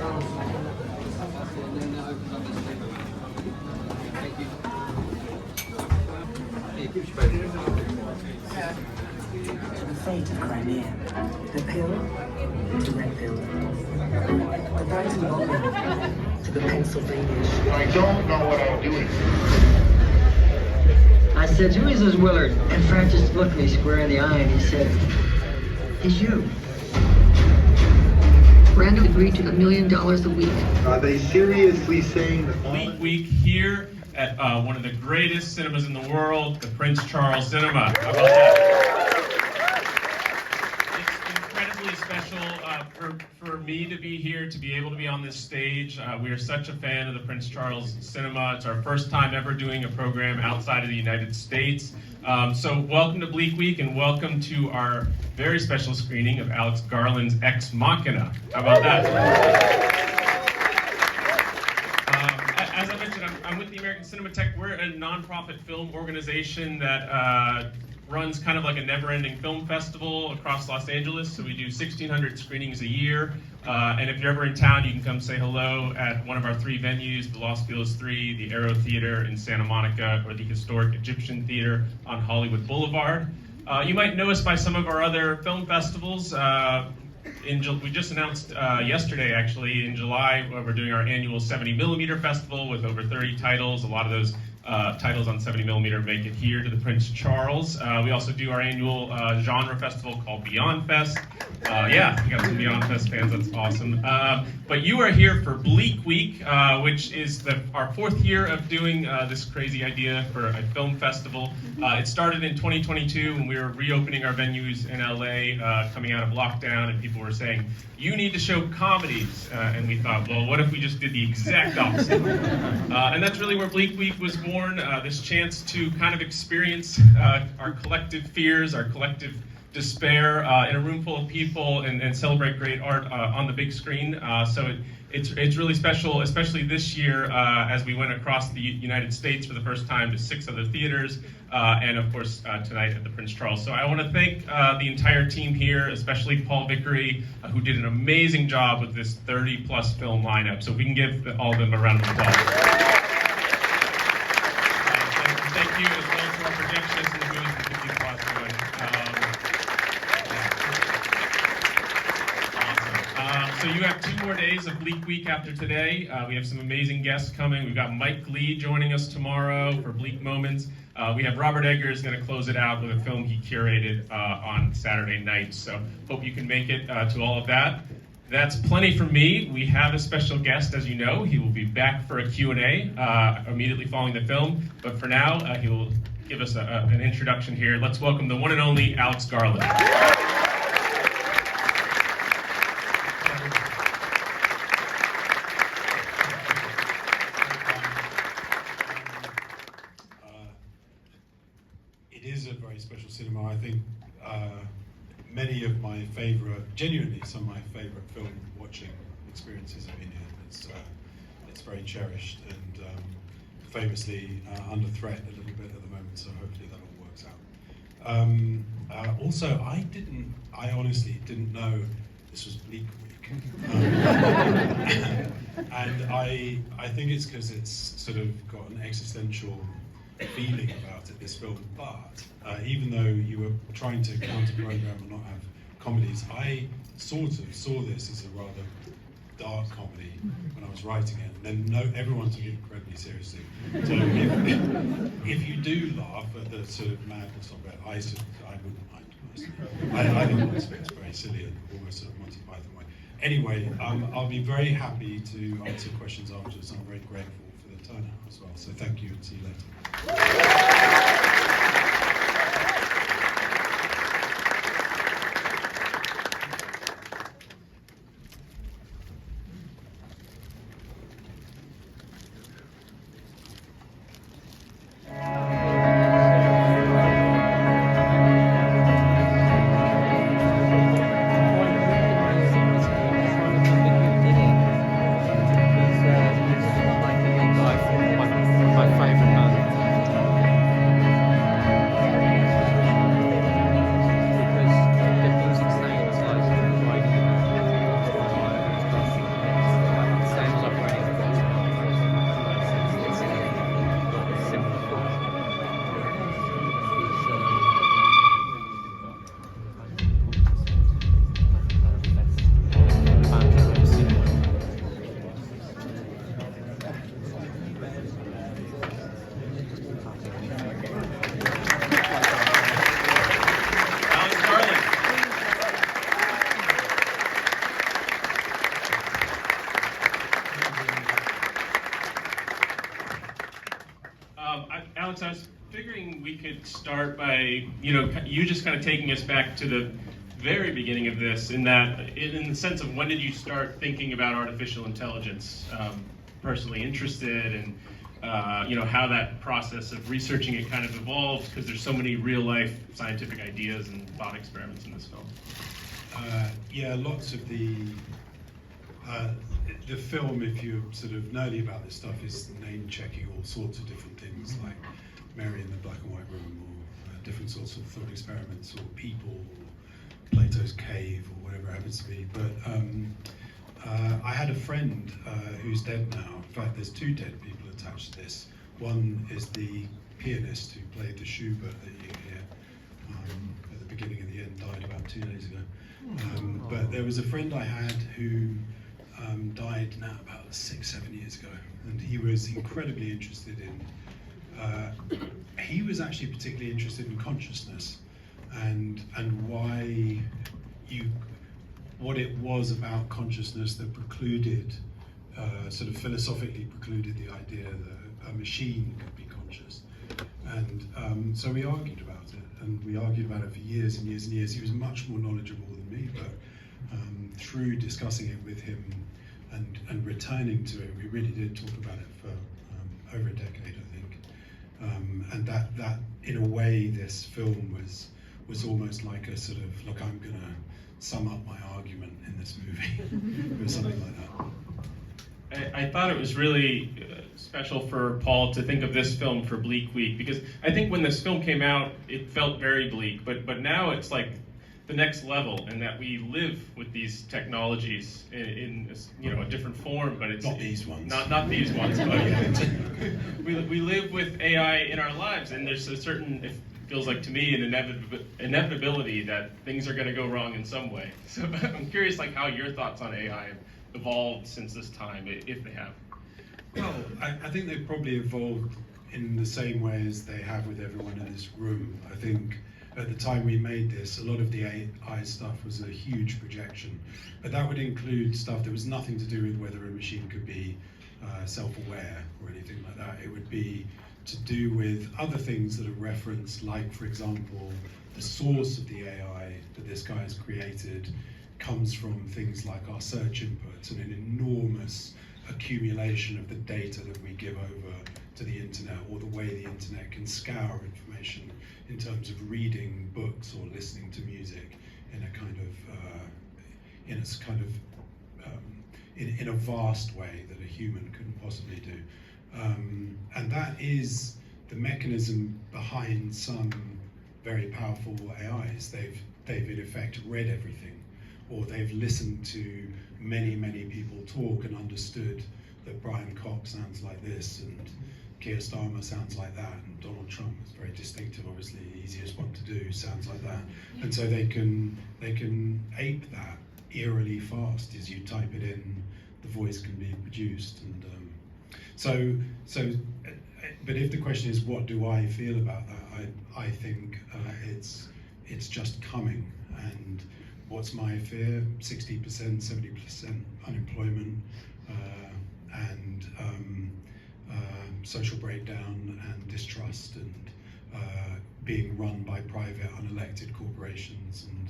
To the fate of Crimea, the pill to red pill, the Brighton bombing to the Pennsylvania shooting. I don't know what I'm doing. I said, who is this Willard? And Francis looked me square in the eye and he said, it's you. Brandon agreed to $1 million a week. Are they seriously saying that Bleak Week here at one of the greatest cinemas in the world, the Prince Charles Cinema. How about that? It's incredibly special for me to be here, to be able to be on this stage. We are such a fan of the Prince Charles Cinema. It's our first time ever doing a program outside of the United States. So welcome to Bleak Week and welcome to our very special screening of Alex Garland's Ex Machina. How about that? As I mentioned, I'm with the American Cinematheque. We're a nonprofit film organization that runs kind of like a never-ending film festival across Los Angeles. So we do 1,600 screenings a year. And if you're ever in town, you can come say hello at one of our 3 venues, the Los Feliz 3, the Aero Theater in Santa Monica, or the historic Egyptian Theater on Hollywood Boulevard. You might know us by some of our other film festivals. We just announced yesterday, actually, in July, we're doing our annual 70mm festival with over 30 titles. A lot of those titles on 70mm make it here to the Prince Charles. We also do our annual genre festival called Beyond Fest. Yeah, we got some Beyond Fest fans, that's awesome. But you are here for Bleak Week, which is our 4th year of doing this crazy idea for a film festival. It started in 2022 when we were reopening our venues in LA, coming out of lockdown, and people were saying, you need to show comedies. And we thought, well, what if we just did the exact opposite? And that's really where Bleak Week was born, this chance to kind of experience our collective fears, our collective despair in a room full of people and celebrate great art on the big screen. So it's really special, especially this year as we went across the United States for the first time to 6 other theaters, and of course tonight at the Prince Charles. So I want to thank the entire team here, especially Paul Vickery, who did an amazing job with this 30-plus film lineup. So if we can give all of them a round of applause. Thank you as well to our projectionists and the booth to keep the applause going. So you have 2 more days of Bleak Week after today. We have some amazing guests coming. We've got Mike Lee joining us tomorrow for Bleak Moments. We have Robert Eggers going to close it out with a film he curated on Saturday night. So hope you can make it to all of that. That's plenty from me. We have a special guest, as you know. He will be back for a Q&A immediately following the film. But for now, he will give us an introduction here. Let's welcome the one and only Alex Garland. It is a very special cinema. I think many of my genuinely some of my favorite film watching experiences have been here. It's very cherished and famously under threat a little bit at the moment, so hopefully that all works out. Also, I honestly didn't know this was Bleak Week. And I think it's because it's sort of got an existential feeling about it, this film, but even though you were trying to counter-program and not have comedies, I sort of saw this as a rather dark comedy when I was writing it, and then everyone took it incredibly seriously. So if you do laugh at the sort of madness of it, I wouldn't mind, personally. I think it's very silly and almost sort of Monty Python way. Anyway, I'll be very happy to answer questions afterwards. I'm very grateful for the turnout as well, so thank you and see you later. My favorite man. Alex, I was figuring we could start by, you just kind of taking us back to the very beginning of this, in the sense of when did you start thinking about artificial intelligence, personally interested, and how that process of researching it kind of evolved, because there's so many real life scientific ideas and thought experiments in this film. Yeah, lots of the film, if you're sort of nerdy about this stuff, is name checking all sorts of different things, like Mary in the Black and White Room, or different sorts of thought experiments, or people, or Plato's Cave, or whatever it happens to be. But I had a friend who's dead now. In fact, there's two dead people attached to this. One is the pianist who played the Schubert that you hear at the beginning and the end, died about 2 days ago. But there was a friend I had who died now about 6-7 years ago, and he was incredibly interested in, he was actually particularly interested in consciousness and what it was about consciousness that precluded, sort of philosophically precluded the idea that a machine could be conscious. And so we argued about it, and we argued about it for years and years and years. He was much more knowledgeable than me, but through discussing it with him and returning to it, we really did talk about it for over a decade, I think. And that in a way, this film was almost like a sort of, look, I'm going to sum up my argument in this movie, or something like that. I thought it was really special for Paul to think of this film for Bleak Week, because I think when this film came out, it felt very bleak, but now it's like the next level, in that we live with these technologies in a different form, but it's not these ones. Not these ones, but we live with AI in our lives, and there's a certain, it feels like to me, an inevitability that things are going to go wrong in some way. So I'm curious, like, how your thoughts on AI have evolved since this time, if they have. Well, I think they've probably evolved in the same way as they have with everyone in this room. I think at the time we made this, a lot of the AI stuff was a huge projection, but that would include stuff that was nothing to do with whether a machine could be self-aware or anything like that. It would be to do with other things that are referenced, like, for example, the source of the AI that this guy has created comes from things like our search inputs and an enormous accumulation of the data that we give over to the internet, or the way the internet can scour information in terms of reading books or listening to music in a kind of in a vast way that a human couldn't possibly do. And that is the mechanism behind some very powerful AIs. They've in effect read everything, or they've listened to many people talk and understood that Brian Cox sounds like this, and Keir Starmer sounds like that, and Donald Trump is very distinctive, obviously the easiest one to do, sounds like that. And so they can ape that eerily fast. As you type it in, the voice can be produced. And but if the question is, what do I feel about that, I think it's just coming. And what's my fear? 60%, 70% unemployment, and social breakdown and distrust, and being run by private unelected corporations, and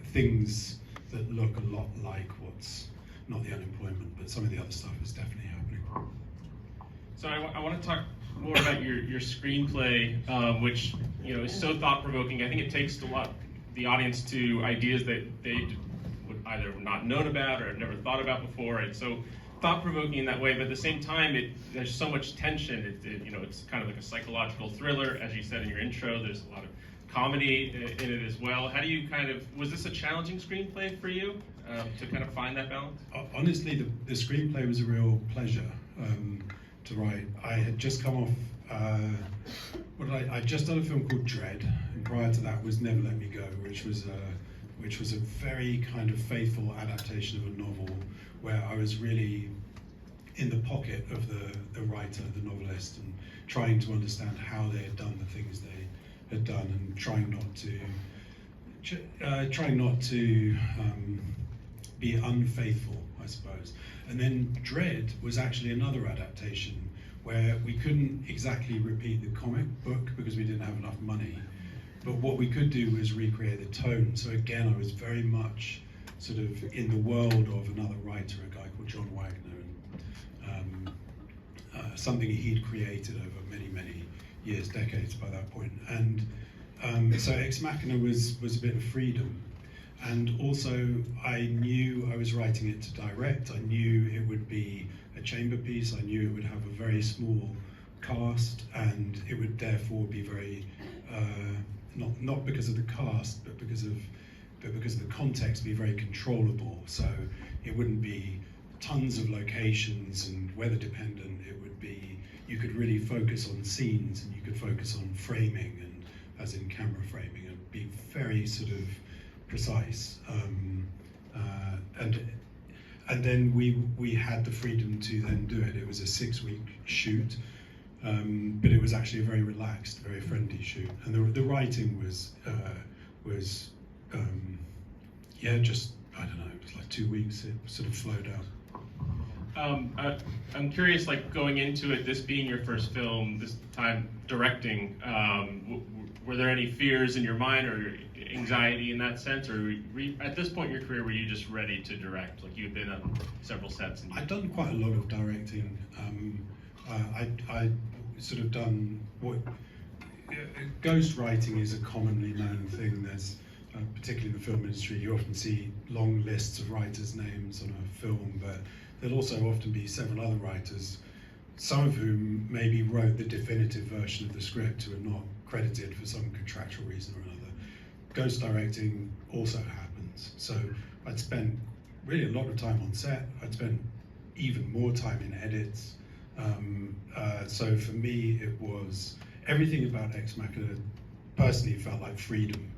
things that look a lot like what's, not the unemployment, but some of the other stuff is definitely happening. So I want to talk more about your screenplay, which is so thought-provoking. I think it takes the audience to ideas that they would either not known about or have never thought about before. It's so thought-provoking in that way, but at the same time, there's so much tension. It's kind of like a psychological thriller, as you said in your intro. There's a lot of comedy in it as well. How do you was this a challenging screenplay for you to kind of find that balance? Honestly, the screenplay was a real pleasure to write. I had just come off, I'd just done a film called Dread, and prior to that was Never Let Me Go, which was a very kind of faithful adaptation of a novel, where I was really in the pocket of the writer, the novelist, and trying to understand how they had done the things they had done, and trying not to be unfaithful, I suppose. And then Dread was actually another adaptation, where we couldn't exactly repeat the comic book because we didn't have enough money. But what we could do was recreate the tone. So again, I was very much sort of in the world of another writer, a guy called John Wagner, and something he'd created over many, many years, decades by that point. And so Ex Machina was a bit of freedom. And also, I knew I was writing it to direct. I knew it would be a chamber piece. I knew it would have a very small cast, and it would therefore be very not because of the cast, but because of the context, be very controllable. So it wouldn't be tons of locations and weather dependent. It would be, you could really focus on scenes, and you could focus on framing, and as in camera framing, and be very sort of precise. And then we had the freedom to then do it. It was a 6-week shoot, but it was actually a very relaxed, very friendly shoot. And the writing was just, I don't know, it was like 2 weeks. It sort of flowed out. I'm curious, like going into it, this being your first film, this time directing, were there any fears in your mind or anxiety in that sense, or at this point in your career were you just ready to direct? Like you had been on several sets. I'd done quite a lot of directing. I sort of done what ghost writing is a commonly known thing. There's particularly in the film industry, you often see long lists of writers' names on a film, but there'll also often be several other writers, some of whom maybe wrote the definitive version of the script who are not credited for some contractual reason or another. Ghost directing also happens. So I'd spent really a lot of time on set. I'd spent even more time in edits. So for me, it was everything about Ex Machina personally felt like freedom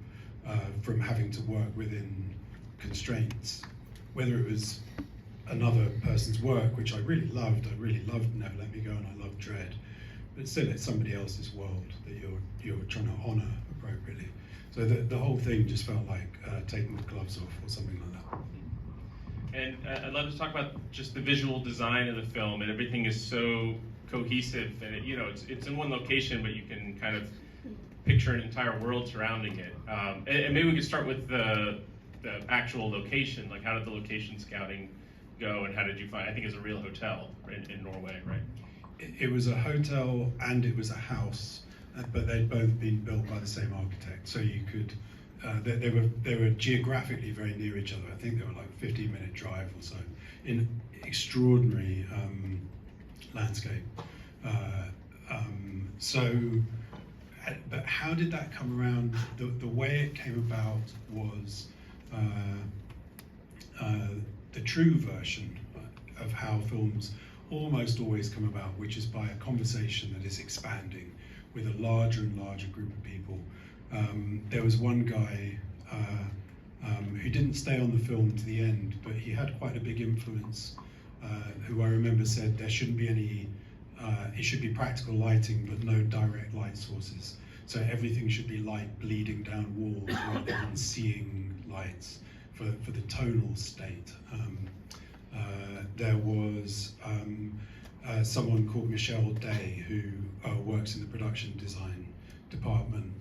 from having to work within constraints, whether it was another person's work, which I really loved. I really loved Never Let Me Go, and I loved Dread. But still, it's somebody else's world that you're trying to honour appropriately. So the whole thing just felt like taking the gloves off or something like that. And I'd love to talk about just the visual design of the film, and everything is so cohesive, and it's in one location, but you can kind of picture an entire world surrounding it. And maybe we could start with the actual location. Like, how did the location scouting go, and how did you find? I think it's a real hotel in Norway, right? It was a hotel and it was a house, but they'd both been built by the same architect. So you could, they were geographically very near each other. I think they were like a 15-minute drive or so, in extraordinary landscape. But how did that come around? The way it came about was the true version of how films almost always come about, which is by a conversation that is expanding with a larger and larger group of people. There was one guy who didn't stay on the film to the end, but he had quite a big influence, who I remember said there shouldn't be any, it should be practical lighting, but no direct light sources. So everything should be light bleeding down walls rather than seeing lights for the tonal state. There was someone called Michelle Day who works in the production design department,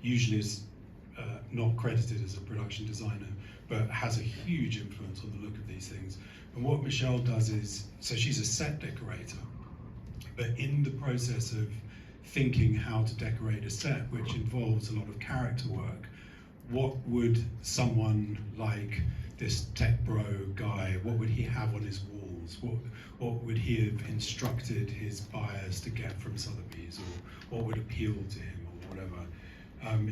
usually is not credited as a production designer, but has a huge influence on the look of these things. And what Michelle does is, so she's a set decorator, but in the process of thinking how to decorate a set, which involves a lot of character work, what would someone like this tech bro guy, what would he have on his walls? What would he have instructed his buyers to get from Sotheby's, or what would appeal to him, or whatever?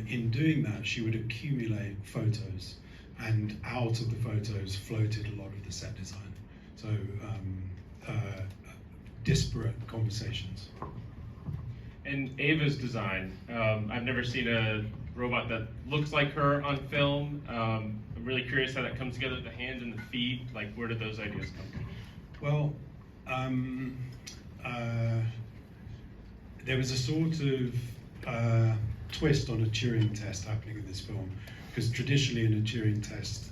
In doing that, she would accumulate photos, and out of the photos floated a lot of the set design. So disparate conversations. And Ava's design, I've never seen a robot that looks like her on film. I'm really curious how that comes together, the hand and the feet. Like, where did those ideas come from? Well, there was a sort of twist on a Turing test happening in this film, because traditionally in a Turing test,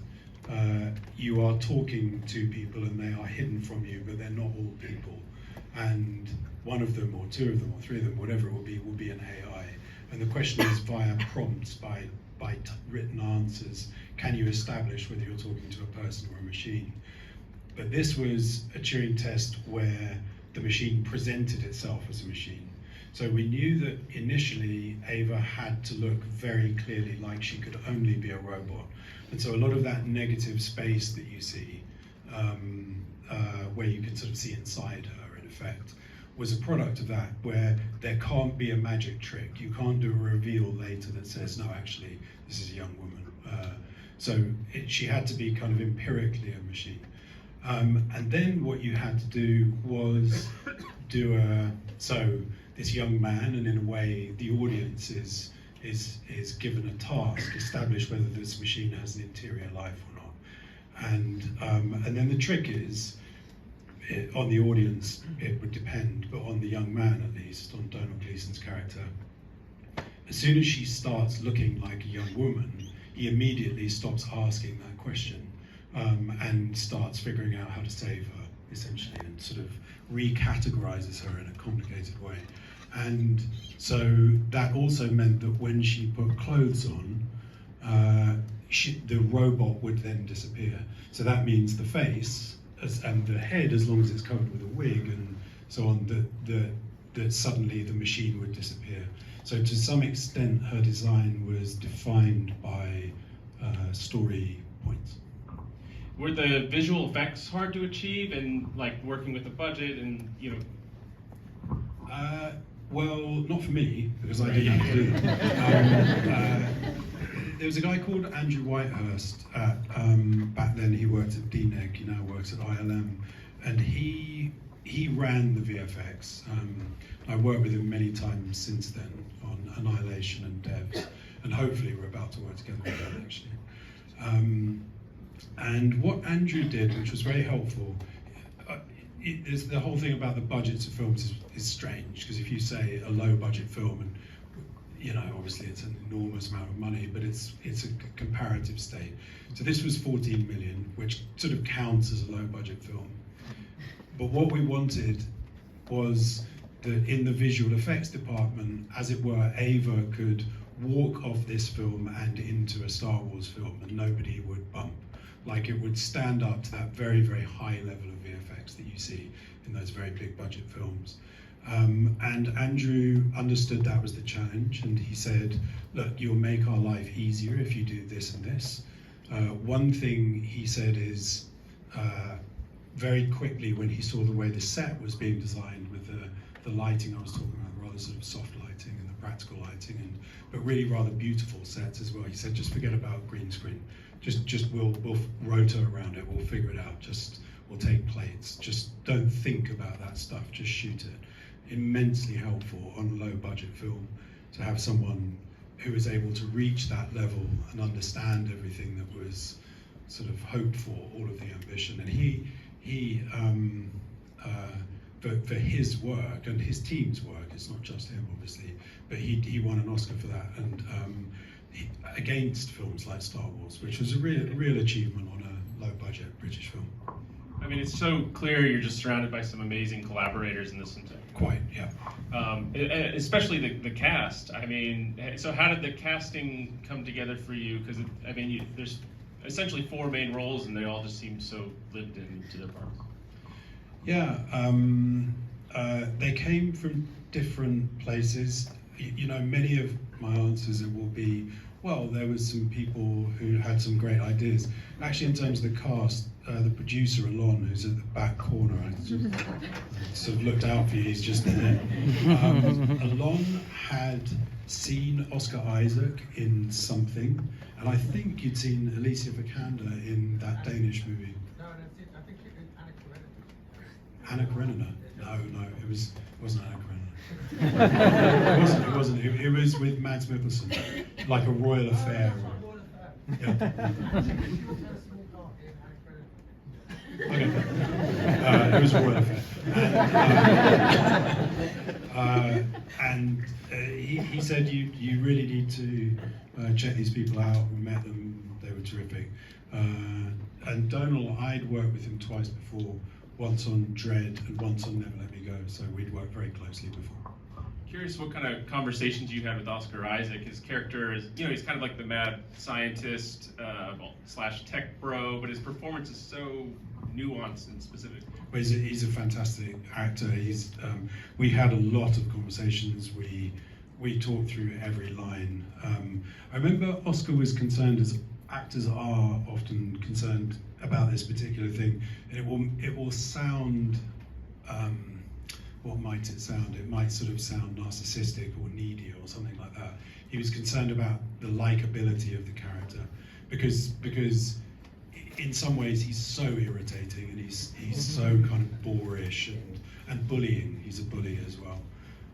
you are talking to people and they are hidden from you, but they're not all people. And one of them, or two of them, or three of them, whatever it will be an AI. And the question is, via prompts, by written answers, can you establish whether you're talking to a person or a machine? But this was a Turing test where the machine presented itself as a machine. So we knew that initially Ava had to look very clearly like she could only be a robot. And so a lot of that negative space that you see, where you can sort of see inside her in effect, was a product of that, where there can't be a magic trick. You can't do a reveal later that says, no, actually, this is a young woman. She had to be kind of empirically a machine. And then what you had to do was so this young man, and in a way, the audience is given a task, establish whether this machine has an interior life or not. And then the trick is, on the audience, it would depend, but on the young man, at least, on Donald Gleason's character, as soon as she starts looking like a young woman, he immediately stops asking that question and starts figuring out how to save her, essentially, and sort of recategorizes her in a complicated way. And so that also meant that when she put clothes on, the robot would then disappear. So that means the face and the head, as long as it's covered with a wig and so on, that suddenly the machine would disappear. So to some extent, her design was defined by story points. Were the visual effects hard to achieve, and like working with the budget, and Well, not for me, because I didn't have to do them. There was a guy called Andrew Whitehurst. Back then he worked at DNEG, he now works at ILM, and he ran the VFX. I worked with him many times since then on Annihilation and Devs, and hopefully we're about to work together with that actually. And what Andrew did, which was very helpful, is the whole thing about the budgets of films is strange, because if you say a low budget film, and obviously it's an enormous amount of money, but it's a comparative state. So this was 14 million, which sort of counts as a low budget film. But what we wanted was that in the visual effects department, as it were, Ava could walk off this film and into a Star Wars film, and nobody would bump. Like, it would stand up to that very, very high level of VFX that you see in those very big budget films. And Andrew understood that was the challenge, and he said, look, you'll make our life easier if you do this and this. One thing he said is, very quickly when he saw the way the set was being designed with the lighting I was talking about, the rather sort of soft lighting and the practical lighting, but really rather beautiful sets as well. He said, just forget about green screen. Just we'll rotor around it, we'll figure it out, we'll take plates, just don't think about that stuff, just shoot it. Immensely helpful on a low budget film to have someone who is able to reach that level and understand everything that was sort of hoped for, all of the ambition. And he for his work and his team's work, it's not just him obviously, but he won an Oscar for that, and against films like Star Wars, which was a real achievement on a low budget British film. I mean, it's so clear you're just surrounded by some amazing collaborators in this one. Quite, yeah. Especially the cast. I mean, so how did the casting come together for you? Because there's essentially 4 main roles, and they all just seem so lived into their parts. Yeah, they came from different places. Many of my answers it will be, well, there was some people who had some great ideas. Actually, in terms of the cast, the producer, Alon, who's at the back corner, I sort of looked out for you, he's just there. Alon had seen Oscar Isaac in something, and I think you'd seen Alicia Vikander in that Danish movie. No, I think she did Anna Karenina. No, it wasn't Anna Karenina. It wasn't. It was with Mads Mikkelsen, like a royal affair. Yeah. Okay. It was a royal affair. And he said you really need to check these people out. We met them. They were were terrific. And Donal, I'd worked with him twice before, once on Dread and once on Never Let Me Go, so we'd worked very closely before. Curious what kind of conversations you had with Oscar Isaac. His character is, he's kind of like the mad scientist slash tech bro, but his performance is so nuanced and specific. Well, he's a fantastic actor. We had a lot of conversations. We talked through every line. I remember Oscar was concerned, as actors are often concerned about this particular thing. It will sound. What might it sound? It might sort of sound narcissistic or needy or something like that. He was concerned about the likability of the character because in some ways he's so irritating and he's so kind of boorish and bullying. He's a bully as well.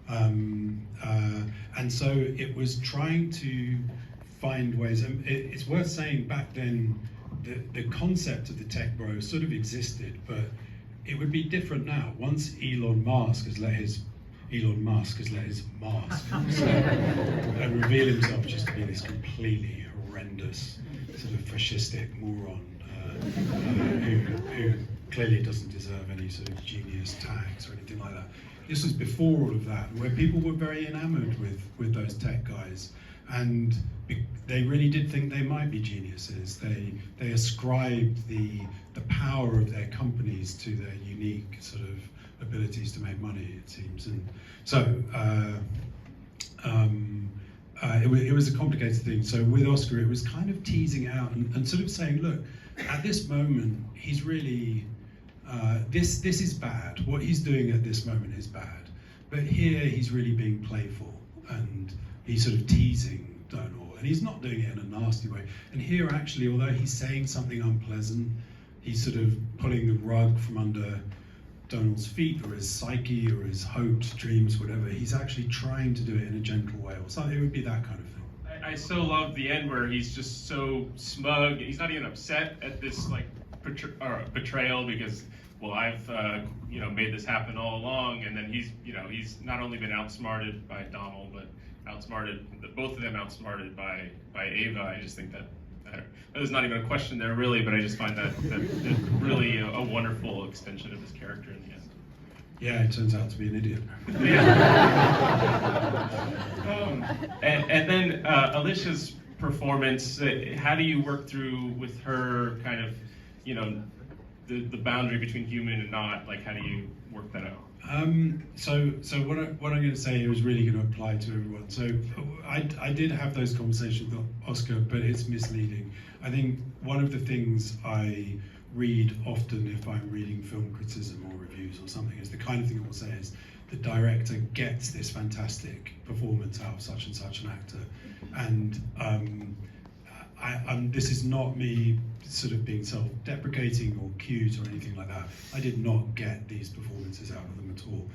And so it was trying to find ways, and it's worth saying back then the concept of the tech bro sort of existed, but it would be different now. Once Elon Musk has let his mask and reveal himself just to be this completely horrendous sort of fascistic moron who clearly doesn't deserve any sort of genius tags or anything like that. This was before all of that, where people were very enamored with those tech guys, and they really did think they might be geniuses. They ascribed the power of their companies to their unique sort of abilities to make money, it seems. And so it was a complicated thing. So with Oscar, it was kind of teasing out and sort of saying, look, at this moment, he's really, this is bad. What he's doing at this moment is bad. But here, he's really being playful, and he's sort of teasing Donal. And he's not doing it in a nasty way. And here, actually, although he's saying something unpleasant, he's sort of pulling the rug from under Donal's feet, or his psyche, or his hopes, dreams, whatever. He's actually trying to do it in a gentle way, or something. It would be that kind of thing. I so love the end where he's just so smug. He's not even upset at this like betrayal because, well, I've made this happen all along. And then he's not only been outsmarted by Donal, but both of them outsmarted by Ava. I just think that there's not even a question there really, but I just find that really a wonderful extension of his character in the end. Yeah, it turns out to be an idiot. And then Alicia's performance, how do you work through with her kind of, the boundary between human and not? Like, how do you work that out? So what I'm going to say here is really going to apply to everyone. So I did have those conversations with Oscar, but it's misleading. I think one of the things I read often if I'm reading film criticism or reviews or something is the kind of thing I will say is the director gets this fantastic performance out of such and such an actor, and this is not me sort of being self-deprecating or cute or anything like that. I did not get these performances out of them at all.